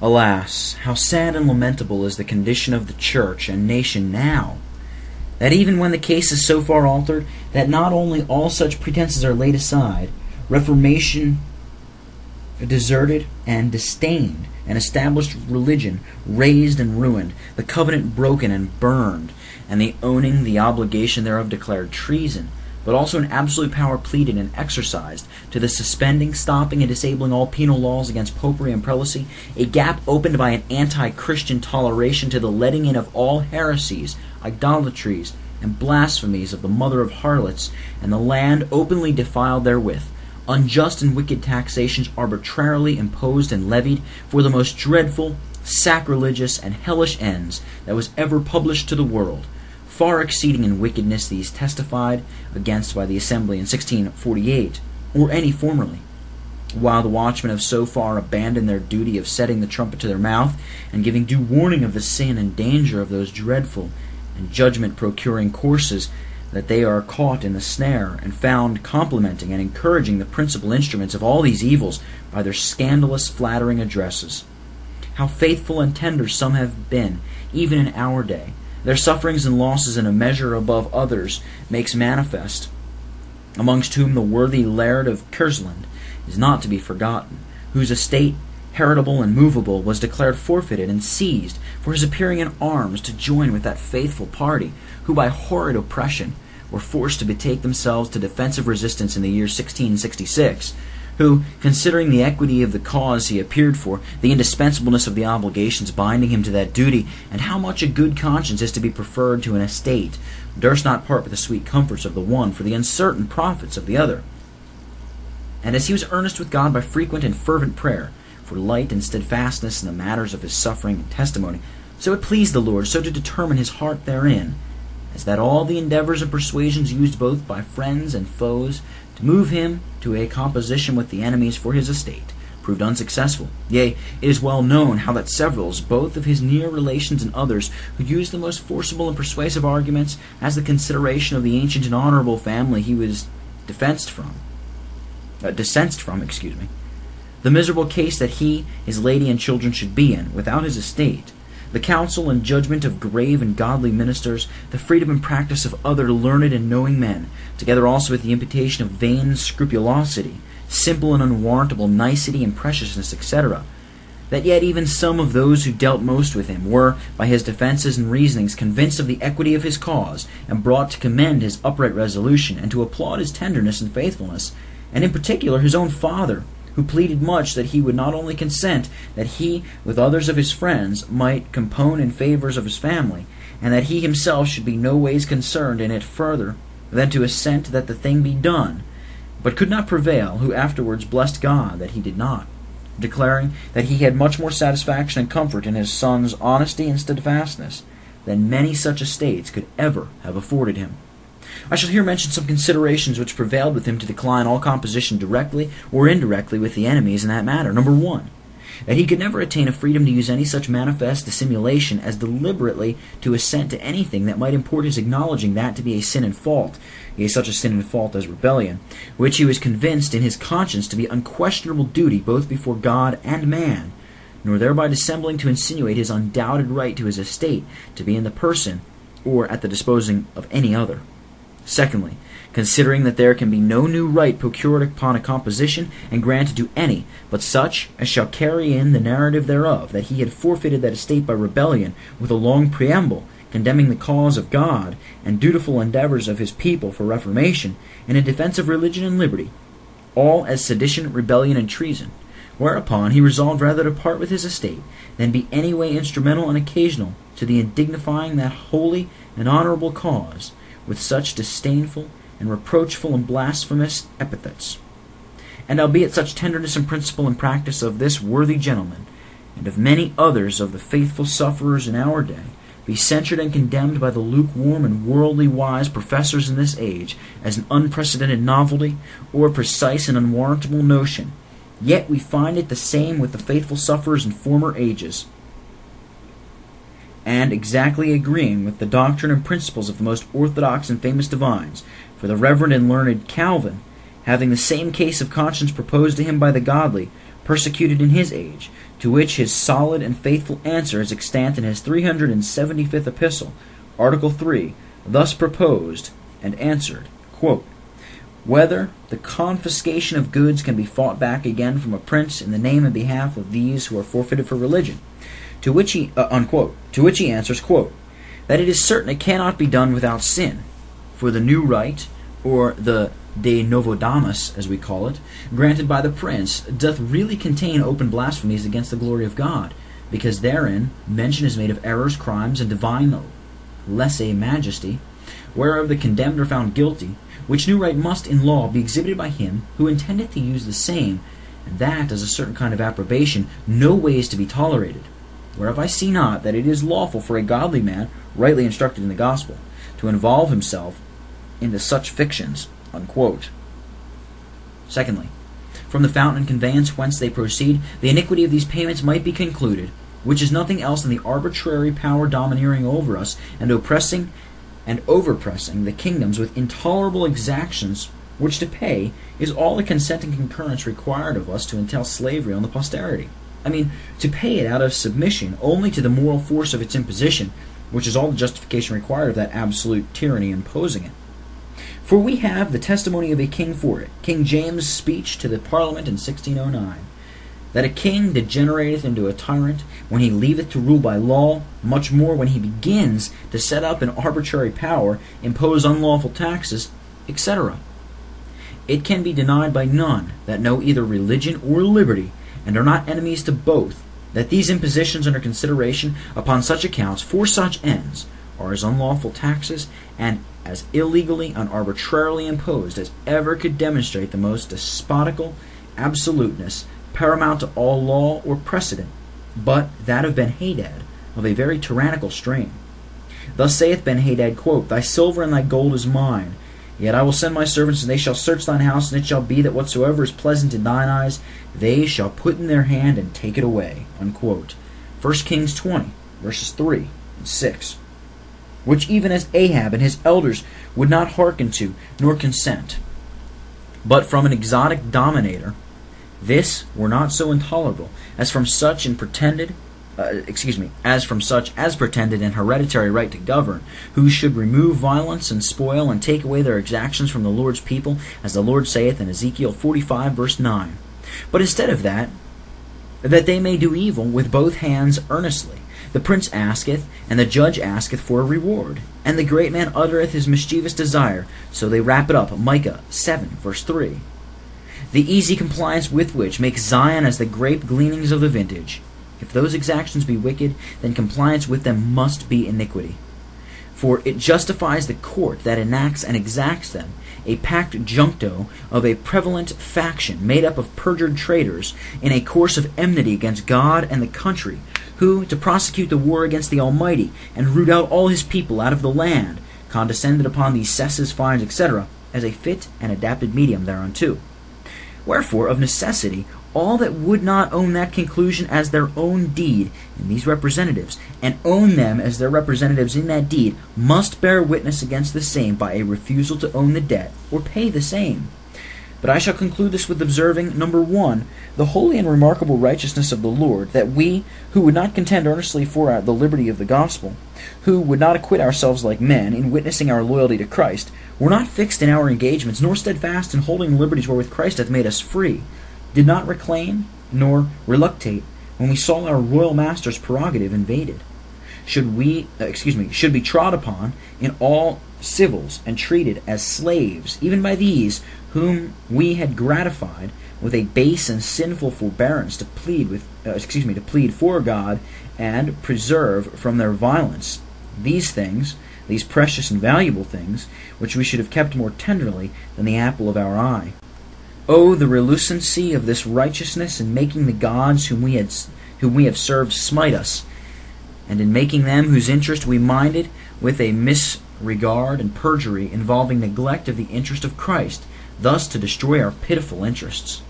Alas, how sad and lamentable is the condition of the Church and nation now, that even when the case is so far altered that not only all such pretenses are laid aside, Reformation deserted and disdained, an established religion razed and ruined, the covenant broken and burned, and the owning the obligation thereof declared treason, but also an absolute power pleaded and exercised to the suspending, stopping, and disabling all penal laws against popery and prelacy, a gap opened by an anti-Christian toleration to the letting in of all heresies, idolatries, and blasphemies of the mother of harlots, and the land openly defiled therewith, unjust and wicked taxations arbitrarily imposed and levied for the most dreadful, sacrilegious, and hellish ends that was ever published to the world, far exceeding in wickedness these testified against by the Assembly in 1648, or any formerly, while the watchmen have so far abandoned their duty of setting the trumpet to their mouth, and giving due warning of the sin and danger of those dreadful and judgment-procuring courses, that they are caught in the snare, and found complimenting and encouraging the principal instruments of all these evils by their scandalous flattering addresses. How faithful and tender some have been, even in our day, their sufferings and losses in a measure above others makes manifest, amongst whom the worthy Laird of Kersland is not to be forgotten, whose estate, heritable and movable, was declared forfeited and seized for his appearing in arms to join with that faithful party, who by horrid oppression were forced to betake themselves to defensive resistance in the year 1666, who, considering the equity of the cause he appeared for, the indispensableness of the obligations binding him to that duty, and how much a good conscience is to be preferred to an estate, durst not part with the sweet comforts of the one for the uncertain profits of the other. And as he was earnest with God by frequent and fervent prayer, for light and steadfastness in the matters of his suffering and testimony, so it pleased the Lord so to determine his heart therein, as that all the endeavors and persuasions used both by friends and foes to move him to a composition with the enemies for his estate proved unsuccessful. Yea, it is well known how that severals, both of his near relations and others, who used the most forcible and persuasive arguments as the consideration of the ancient and honorable family he was descensed from, the miserable case that he, his lady, and children should be in, without his estate, the counsel and judgment of grave and godly ministers, the freedom and practice of other learned and knowing men, together also with the imputation of vain scrupulosity, simple and unwarrantable nicety and preciousness, etc., that yet even some of those who dealt most with him were, by his defenses and reasonings, convinced of the equity of his cause, and brought to commend his upright resolution, and to applaud his tenderness and faithfulness, and in particular his own father, who pleaded much that he would not only consent that he, with others of his friends, might compone in favors of his family, and that he himself should be no ways concerned in it further than to assent that the thing be done, but could not prevail, who afterwards blessed God that he did not, declaring that he had much more satisfaction and comfort in his son's honesty and steadfastness than many such estates could ever have afforded him. I shall here mention some considerations which prevailed with him to decline all composition directly or indirectly with the enemies in that matter. Number 1, that he could never attain a freedom to use any such manifest dissimulation as deliberately to assent to anything that might import his acknowledging that to be a sin and fault, yea, such a sin and fault as rebellion, which he was convinced in his conscience to be unquestionable duty both before God and man, nor thereby dissembling to insinuate his undoubted right to his estate to be in the person or at the disposing of any other. Secondly, considering that there can be no new right procured upon a composition and granted to any but such as shall carry in the narrative thereof, that he had forfeited that estate by rebellion, with a long preamble, condemning the cause of God and dutiful endeavors of his people for reformation, and in defense of religion and liberty, all as sedition, rebellion, and treason, whereupon he resolved rather to part with his estate than be any way instrumental and occasional to the indignifying that holy and honorable cause with such disdainful and reproachful and blasphemous epithets. And albeit such tenderness and principle and practice of this worthy gentleman, and of many others of the faithful sufferers in our day, be censured and condemned by the lukewarm and worldly wise professors in this age as an unprecedented novelty, or precise and unwarrantable notion, yet we find it the same with the faithful sufferers in former ages, and exactly agreeing with the doctrine and principles of the most orthodox and famous divines. For the reverend and learned Calvin, having the same case of conscience proposed to him by the godly, persecuted in his age, to which his solid and faithful answer is extant in his 375th epistle, Article 3, thus proposed and answered, quote, whether the confiscation of goods can be fought back again from a prince in the name and behalf of these who are forfeited for religion, to which he answers, quote, that it is certain it cannot be done without sin, for the new right, or the de novo damus, as we call it, granted by the prince, doth really contain open blasphemies against the glory of God, because therein mention is made of errors, crimes, and divine lese-majesty, whereof the condemned are found guilty, which new right must in law be exhibited by him who intendeth to use the same, and that as a certain kind of approbation no ways to be tolerated. Whereof I see not that it is lawful for a godly man, rightly instructed in the gospel, to involve himself into such fictions. Unquote. Secondly, from the fountain and conveyance whence they proceed, the iniquity of these payments might be concluded, which is nothing else than the arbitrary power domineering over us and oppressing and overpressing the kingdoms with intolerable exactions, which to pay is all the consent and concurrence required of us to entail slavery on the posterity. I mean, to pay it out of submission only to the moral force of its imposition, which is all the justification required of that absolute tyranny imposing it. For we have the testimony of a king for it, King James' speech to the Parliament in 1609, that a king degenerateth into a tyrant when he leaveth to rule by law, much more when he begins to set up an arbitrary power, impose unlawful taxes, etc. It can be denied by none that know either religion or liberty, and are not enemies to both, that these impositions under consideration upon such accounts for such ends are as unlawful taxes and as illegally and arbitrarily imposed as ever could demonstrate the most despotical absoluteness paramount to all law or precedent, but that of Ben-Hadad, of a very tyrannical strain. Thus saith Ben-Hadad, quote, thy silver and thy gold is mine, yet I will send my servants, and they shall search thine house, and it shall be that whatsoever is pleasant in thine eyes, they shall put in their hand and take it away. Unquote. 1 Kings 20, verses 3 and 6. Which even as Ahab and his elders would not hearken to, nor consent, but from an exotic dominator, this were not so intolerable as from such as pretended an hereditary right to govern, who should remove violence and spoil and take away their exactions from the Lord's people, as the Lord saith in Ezekiel 45, verse 9. But instead of that they may do evil with both hands earnestly, the prince asketh, and the judge asketh for a reward, and the great man uttereth his mischievous desire, so they wrap it up. Micah 7, verse 3. The easy compliance with which makes Zion as the grape gleanings of the vintage. If those exactions be wicked, then compliance with them must be iniquity. For it justifies the court that enacts and exacts them, a packed juncto of a prevalent faction made up of perjured traitors in a course of enmity against God and the country, who, to prosecute the war against the Almighty and root out all his people out of the land, condescended upon these cesses, fines, etc., as a fit and adapted medium thereunto. Wherefore, of necessity, all that would not own that conclusion as their own deed in these representatives, and own them as their representatives in that deed, must bear witness against the same by a refusal to own the debt, or pay the same. But I shall conclude this with observing, number 1, the holy and remarkable righteousness of the Lord, that we, who would not contend earnestly for the liberty of the gospel, who would not acquit ourselves like men in witnessing our loyalty to Christ, were not fixed in our engagements, nor steadfast in holding liberties wherewith Christ hath made us free, did not reclaim nor reluctate when we saw our royal master's prerogative invaded, should be trod upon in all civils and treated as slaves, even by these whom we had gratified with a base and sinful forbearance to plead for God and preserve from their violence these things, these precious and valuable things, which we should have kept more tenderly than the apple of our eye. Oh, the relucency of this righteousness in making the gods whom we have served smite us, and in making them whose interest we minded with a misregard and perjury involving neglect of the interest of Christ, thus to destroy our pitiful interests.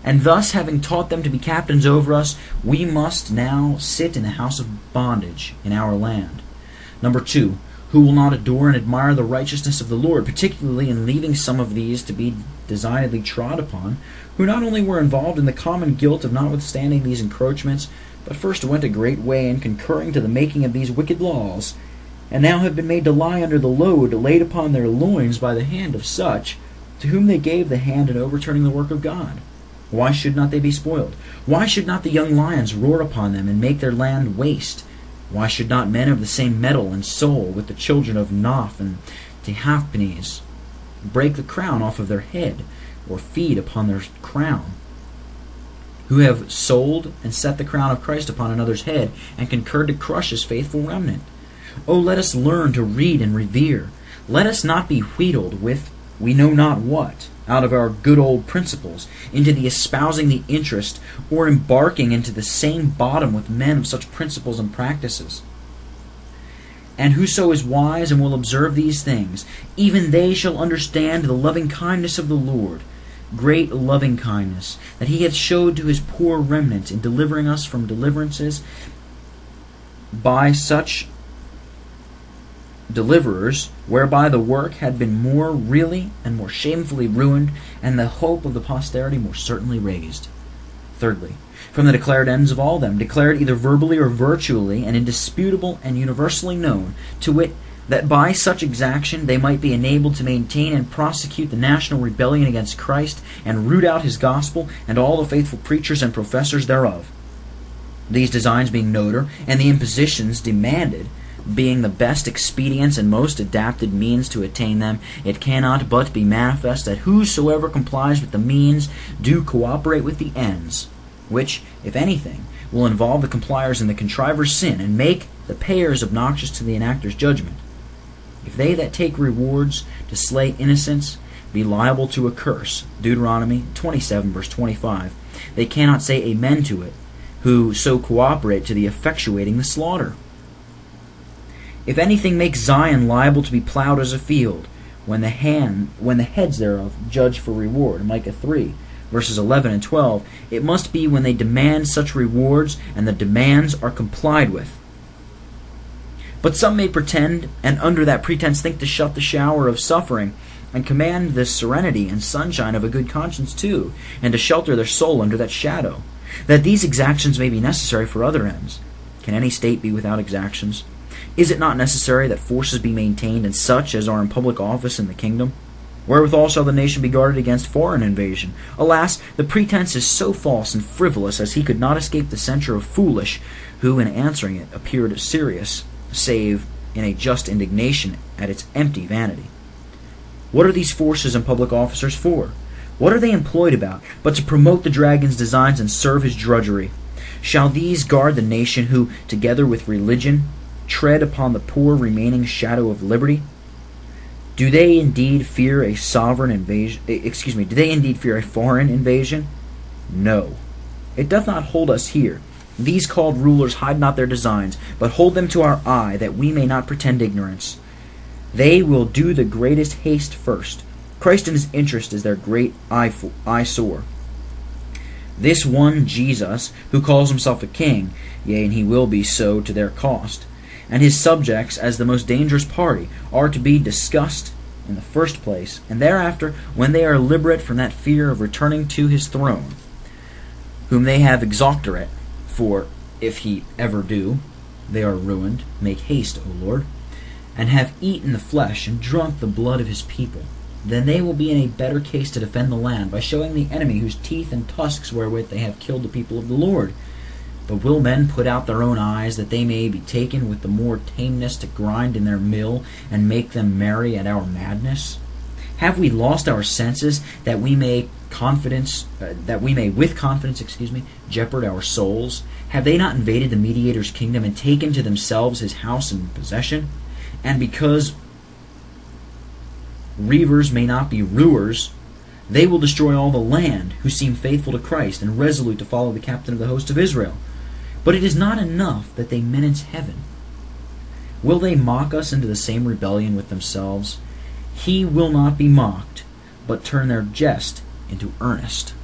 And thus, having taught them to be captains over us, we must now sit in the house of bondage in our land. Number 2, who will not adore and admire the righteousness of the Lord, particularly in leaving some of these to be designedly trod upon, who not only were involved in the common guilt of notwithstanding these encroachments, but first went a great way in concurring to the making of these wicked laws, and now have been made to lie under the load laid upon their loins by the hand of such, to whom they gave the hand in overturning the work of God. Why should not they be spoiled? Why should not the young lions roar upon them and make their land waste? Why should not men of the same mettle and soul with the children of Noph and Tahpenes break the crown off of their head, or feed upon their crown, who have sold and set the crown of Christ upon another's head, and concurred to crush his faithful remnant? Oh, let us learn to read and revere. Let us not be wheedled with we know not what, out of our good old principles, into the espousing the interest, or embarking into the same bottom with men of such principles and practices. And whoso is wise and will observe these things, even they shall understand the loving kindness of the Lord, great loving kindness, that he hath showed to his poor remnant in delivering us from deliverances by such deliverers, whereby the work had been more really and more shamefully ruined, and the hope of the posterity more certainly raised. Thirdly, from the declared ends of all them, declared either verbally or virtually, and indisputable and universally known, to wit, that by such exaction they might be enabled to maintain and prosecute the national rebellion against Christ, and root out his gospel, and all the faithful preachers and professors thereof. These designs being noter, and the impositions demanded, being the best expedients and most adapted means to attain them, it cannot but be manifest that whosoever complies with the means do cooperate with the ends, which, if anything, will involve the compliers in the contriver's sin, and make the payers obnoxious to the enactor's judgment. If they that take rewards to slay innocents be liable to a curse, Deuteronomy 27, verse 25, they cannot say amen to it, who so cooperate to the effectuating the slaughter. If anything makes Zion liable to be plowed as a field, when the heads thereof judge for reward, Micah 3, verses 11 and 12, it must be when they demand such rewards, and the demands are complied with. But some may pretend, and under that pretense think to shut the shower of suffering, and command the serenity and sunshine of a good conscience too, and to shelter their soul under that shadow, that these exactions may be necessary for other ends. Can any state be without exactions? Is it not necessary that forces be maintained, and such as are in public office in the kingdom? Wherewithal shall the nation be guarded against foreign invasion? Alas, the pretense is so false and frivolous as he could not escape the censure of foolish, who in answering it appeared serious, save in a just indignation at its empty vanity. What are these forces and public officers for? What are they employed about, but to promote the dragon's designs and serve his drudgery? Shall these guard the nation who, together with religion, tread upon the poor remaining shadow of liberty? Do they indeed fear a sovereign invasion? Do they indeed fear a foreign invasion? No. It doth not hold us here. These called rulers hide not their designs, but hold them to our eye, that we may not pretend ignorance. They will do the greatest haste first. Christ in his interest is their great eyesore. This one Jesus, who calls himself a king, yea, and he will be so to their cost, and his subjects as the most dangerous party, are to be discussed in the first place, and thereafter, when they are liberate from that fear of returning to his throne, whom they have exoctorate, for if he ever do, they are ruined. Make haste, O Lord, and have eaten the flesh and drunk the blood of his people. Then they will be in a better case to defend the land, by showing the enemy whose teeth and tusks wherewith they have killed the people of the Lord. But will men put out their own eyes, that they may be taken with the more tameness to grind in their mill, and make them merry at our madness? Have we lost our senses, that we may with confidence, jeopard our souls? Have they not invaded the mediator's kingdom, and taken to themselves his house in possession? And because reavers may not be rulers, they will destroy all the land, who seem faithful to Christ, and resolute to follow the captain of the host of Israel. But it is not enough that they menace heaven. Will they mock us into the same rebellion with themselves? He will not be mocked, but turn their jest into earnest.